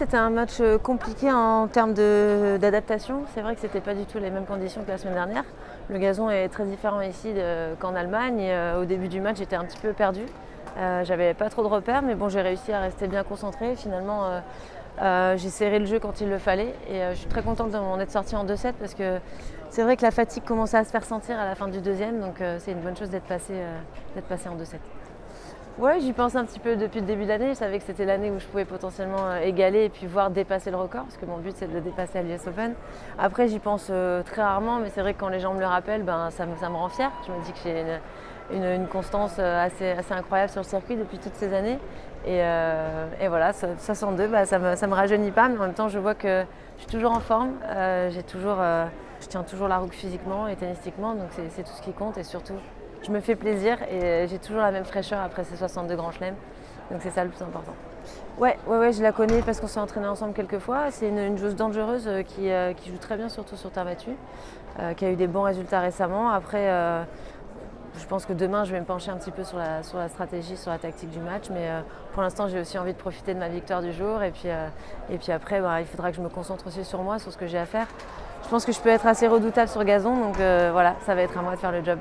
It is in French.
C'était un match compliqué en termes d'adaptation. C'est vrai que c'était pas du tout les mêmes conditions que la semaine dernière. Le gazon est très différent ici qu'en Allemagne. Et, au début du match, j'étais un petit peu perdue. J'avais pas trop de repères, mais bon, j'ai réussi à rester bien concentrée. Finalement, j'ai serré le jeu quand il le fallait. Et je suis très contente de m'en être sortie en 2-7 parce que c'est vrai que la fatigue commençait à se faire sentir à la fin du deuxième. Donc c'est une bonne chose d'être passée en 2-7. Ouais, j'y pense un petit peu depuis le début de l'année. Je savais que c'était l'année où je pouvais potentiellement égaler et puis voir dépasser le record, parce que mon but c'est de le dépasser à l'US Open. Après, j'y pense très rarement, mais c'est vrai que quand les gens me le rappellent, ça me rend fière. Je me dis que j'ai une constance assez incroyable sur le circuit depuis toutes ces années. Et voilà, 62, ça me rajeunit pas, mais en même temps, je vois que je suis toujours en forme. Je tiens toujours la route physiquement et tennistiquement, donc c'est tout ce qui compte et surtout je me fais plaisir et j'ai toujours la même fraîcheur après ces 62 grands chelems. Donc c'est ça le plus important. Ouais, je la connais parce qu'on s'est entraîné ensemble quelques fois. C'est une joueuse dangereuse qui joue très bien, surtout sur terre battue, qui a eu des bons résultats récemment. Après, je pense que demain, je vais me pencher un petit peu sur la stratégie, sur la tactique du match. Mais pour l'instant, j'ai aussi envie de profiter de ma victoire du jour. Et puis après, il faudra que je me concentre aussi sur moi, sur ce que j'ai à faire. Je pense que je peux être assez redoutable sur gazon. Donc voilà, ça va être à moi de faire le job.